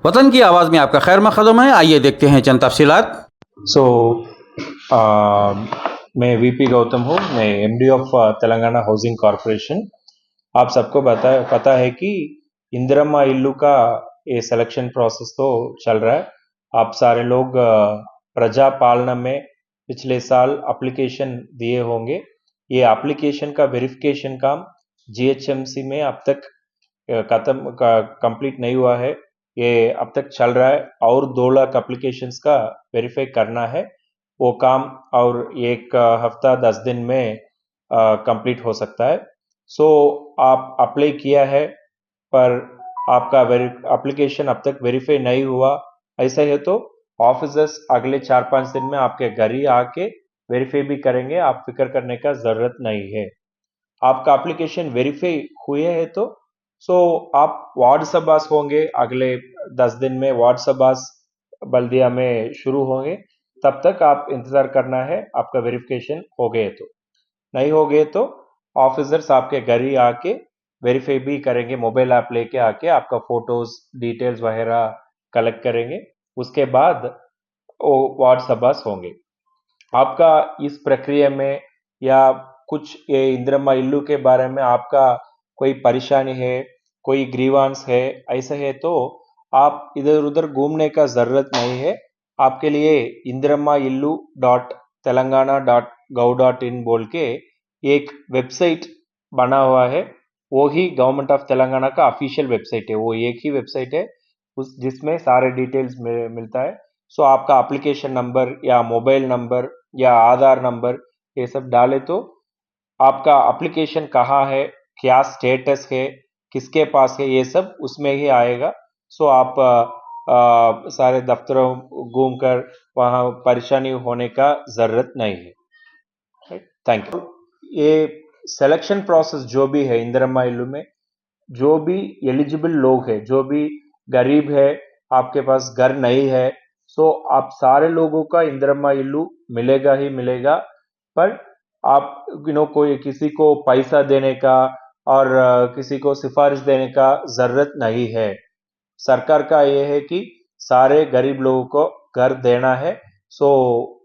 वतन की आवाज़ में आपका खैर मकदम है। आइए देखते हैं चंद तफसीलात। सो मैं वीपी गौतम हूँ। मैं MD of Telangana housing corporation. आप सबको पता है कि इंदिरम्मा इल्लू का ये सिलेक्शन प्रोसेस तो चल रहा है। आप सारे लोग प्रजा पालना में पिछले साल एप्लीकेशन दिए होंगे। ये एप्लीकेशन का वेरिफिकेशन काम जीएचएमसी में अब तक खत्म कंप्लीट नहीं हुआ है। ये अब तक चल रहा है और 2 लाख एप्लीकेशंस का वेरीफाई करना है। वो काम और एक हफ्ता 10 दिन में कंप्लीट हो सकता है। सो आप अप्लाई किया है पर आपका एप्लीकेशन अब तक वेरीफाई नहीं हुआ, ऐसा है तो ऑफिसर्स अगले 4-5 दिन में आपके घर ही आके वेरीफाई भी करेंगे। आप फिक्र करने का जरूरत नहीं है। आपका एप्लीकेशन वेरीफाई हुए है तो आप वार्ड सभास होंगे अगले 10 दिन में। वार्ड सभास बल्दिया में शुरू होंगे। तब तक आप इंतजार करना है। आपका वेरिफिकेशन हो गए तो, नहीं हो गए तो ऑफिसर्स आपके घर ही आके वेरीफाई भी करेंगे। मोबाइल ऐप लेके आके आपका फोटोज डिटेल्स वगैरह कलेक्ट करेंगे। उसके बाद वो वार्ड सभास होंगे। आपका इस प्रक्रिया में या कुछ ये इंदिरम्मा इल्लू के बारे में आपका कोई परेशानी है, कोई ग्रीवांस है, ऐसा है तो आप इधर उधर घूमने का जरूरत नहीं है। आपके लिए Indiramma Illu dot Telangana dot gov dot in बोल के एक वेबसाइट बना हुआ है। वो ही गवर्नमेंट ऑफ तेलंगाना का ऑफिशियल वेबसाइट है। वो एक ही वेबसाइट है उस जिसमें सारे डिटेल्स मिलता है। सो आपका एप्लीकेशन नंबर या मोबाइल नंबर या आधार नंबर ये सब डाले तो आपका एप्लीकेशन कहाँ है, क्या स्टेटस है, किसके पास है, ये सब उसमें ही आएगा। सो आप सारे दफ्तरों घूमकर वहाँ परेशानी होने का जरूरत नहीं है। Thank you. ये सिलेक्शन प्रोसेस जो भी है इंदिरम्मा इल्लू में, जो भी एलिजिबल लोग हैं, जो भी गरीब है, आपके पास घर नहीं है, सो आप सारे लोगों का इंदिरम्मा इल्लू मिलेगा ही मिलेगा। पर आप कोई किसी को पैसा देने का और किसी को सिफारिश देने का जरूरत नहीं है। सरकार का ये है कि सारे गरीब लोगों को घर देना है। सो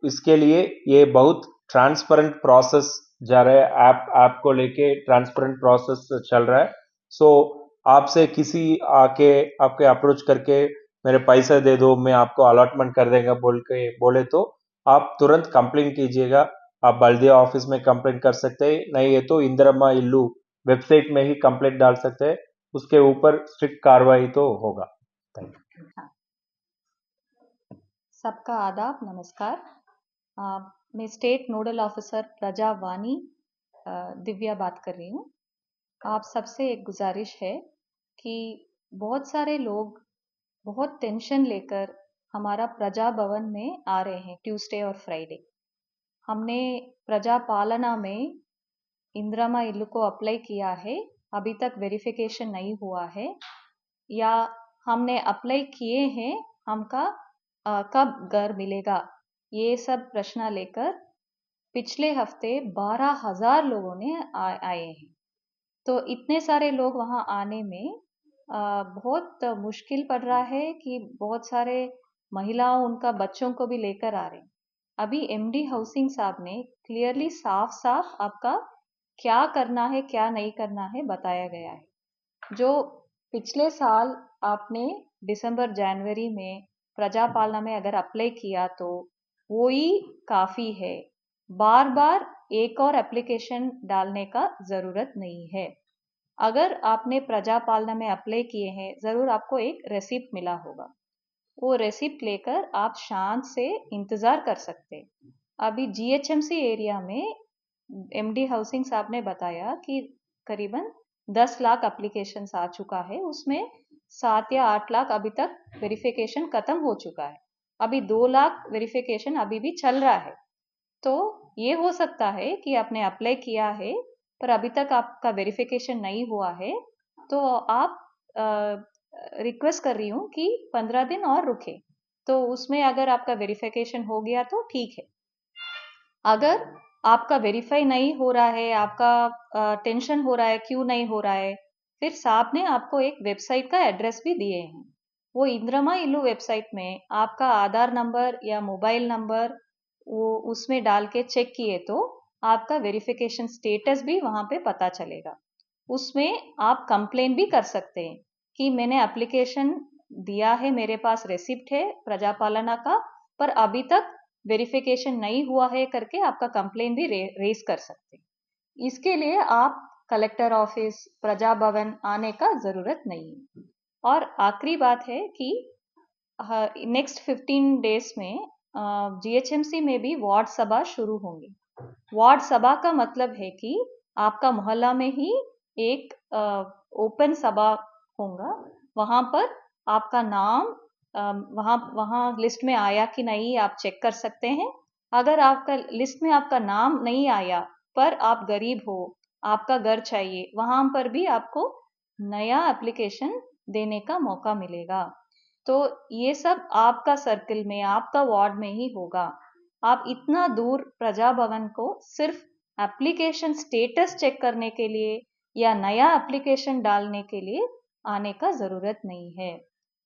इसके लिए ये बहुत ट्रांसपेरेंट प्रोसेस जा रहा है। ऐप को लेके ट्रांसपेरेंट प्रोसेस चल रहा है। सो आपसे किसी आके आपके अप्रोच करके मेरे पैसा दे दो, मैं आपको अलॉटमेंट कर देगा बोले तो आप तुरंत कंप्लेन कीजिएगा। आप बल्दिया ऑफिस में कंप्लेन कर सकते हैं, नहीं है तो इंदिरम्मा इल्लू वेबसाइट में ही कंप्लेंट डाल सकते हैं। उसके ऊपर स्ट्रिक्ट कार्रवाई तो होगा। Thank you. हाँ, सबका आदाब, नमस्कार। मैं स्टेट नोडल ऑफिसर प्रजा वानी दिव्या बात कर रही हूँ। आप सबसे एक गुजारिश है कि बहुत सारे लोग बहुत टेंशन लेकर हमारा प्रजा भवन में आ रहे हैं ट्यूसडे और फ्राइडे। हमने प्रजा पालना में इंदिरामा इल्लू को अप्लाई किया है, अभी तक वेरिफिकेशन नहीं हुआ है, या हमने अप्लाई किए हैं, हमका कब घर मिलेगा, ये सब प्रश्न लेकर पिछले हफ्ते 12,000 लोगों ने आए हैं। तो इतने सारे लोग वहाँ आने में बहुत मुश्किल पड़ रहा है कि बहुत सारे महिलाओं उनका बच्चों को भी लेकर आ रहे हैं। अभी एमडी हाउसिंग साहब ने क्लियरली साफ साफ आपका क्या करना है क्या नहीं करना है बताया गया है। जो पिछले साल आपने दिसंबर जनवरी में प्रजा पालना में अगर अप्लाई किया तो वो ही काफ़ी है। बार बार एक और एप्लीकेशन डालने का ज़रूरत नहीं है। अगर आपने प्रजा पालना में अप्लाई किए हैं, ज़रूर आपको एक रेसिप्ट मिला होगा। वो रेसिप्ट लेकर आप शांत से इंतज़ार कर सकते। अभी जीएचएमसी एरिया में एमडी हाउसिंग साहब ने बताया कि करीबन 10 लाख एप्लीकेशंस आ चुका है, उसमें 7 या 8 लाख अभी तक वेरिफिकेशन खत्म हो चुका है। अभी 2 लाख वेरिफिकेशन अभी भी चल रहा है। तो ये हो सकता है कि आपने अप्लाई किया है पर अभी तक आपका वेरिफिकेशन नहीं हुआ है, तो आप रिक्वेस्ट कर रही हूँ कि 15 दिन और रुके, तो उसमें अगर आपका वेरिफिकेशन हो गया तो ठीक है। अगर आपका वेरीफाई नहीं हो रहा है, आपका टेंशन हो रहा है क्यों नहीं हो रहा है, फिर साहब ने आपको एक वेबसाइट का एड्रेस भी दिए हैं। वो इंद्रमा इल्लू वेबसाइट में आपका आधार नंबर या मोबाइल नंबर वो उसमें डाल के चेक किए तो आपका वेरिफिकेशन स्टेटस भी वहाँ पे पता चलेगा। उसमें आप कंप्लेन भी कर सकते हैं कि मैंने एप्लीकेशन दिया है, मेरे पास रेसिप्ट है प्रजापालना का, पर अभी तक वेरिफिकेशन नहीं हुआ है करके आपका कंप्लेन भी रेज कर सकते हैं। इसके लिए आप कलेक्टर ऑफिस, प्रजा भवन आने का जरूरत नहीं है। और आखिरी बात है कि नेक्स्ट 15 डेज में जीएचएमसी में भी वार्ड सभा शुरू होंगी। वार्ड सभा का मतलब है कि आपका मोहल्ला में ही एक ओपन सभा होगा। वहाँ पर आपका नाम वहाँ लिस्ट में आया कि नहीं आप चेक कर सकते हैं। अगर आपका लिस्ट में आपका नाम नहीं आया पर आप गरीब हो, आपका घर चाहिए, वहाँ पर भी आपको नया एप्लीकेशन देने का मौका मिलेगा। तो ये सब आपका सर्कल में, आपका वार्ड में ही होगा। आप इतना दूर प्रजा भवन को सिर्फ एप्लीकेशन स्टेटस चेक करने के लिए या नया एप्लीकेशन डालने के लिए आने का ज़रूरत नहीं है।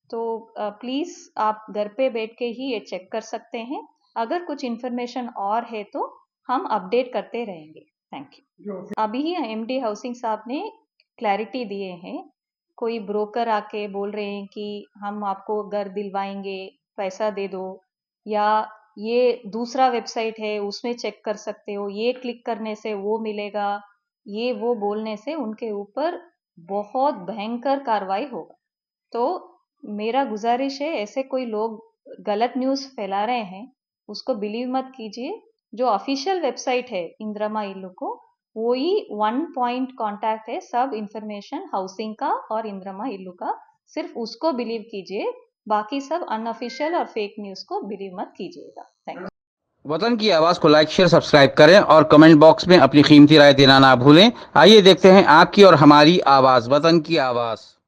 तो प्लीज़ आप घर पे बैठ के ही ये चेक कर सकते हैं। अगर कुछ इन्फॉर्मेशन और है तो हम अपडेट करते रहेंगे। Thank you. अभी ही एमडी हाउसिंग साहब ने क्लैरिटी दिए हैं। कोई ब्रोकर आके बोल रहे हैं कि हम आपको घर दिलवाएंगे, पैसा दे दो, या ये दूसरा वेबसाइट है उसमें चेक कर सकते हो, ये क्लिक करने से वो मिलेगा, ये वो बोलने से उनके ऊपर बहुत भयंकर कार्रवाई होगा। तो मेरा गुजारिश है, ऐसे कोई लोग गलत न्यूज़ फैला रहे हैं उसको बिलीव मत कीजिए। जो ऑफिशियल वेबसाइट है इंद्रमा इल्लू को, वो ही 1 पॉइंट कांटेक्ट है सब इंफॉर्मेशन हाउसिंग का और इंद्रमा इल्लू का, सिर्फ उसको बिलीव कीजिए। बाकी सब अनऑफिशियल और फेक न्यूज़ को बिलीव मत कीजिएगा। Thank you. वतन की आवाज़ को लाइक शेयर सब्सक्राइब करें और कमेंट बॉक्स में अपनी कीमती राय देना ना भूलें। आइए देखते हैं आपकी और हमारी आवाज़, वतन की आवाज़।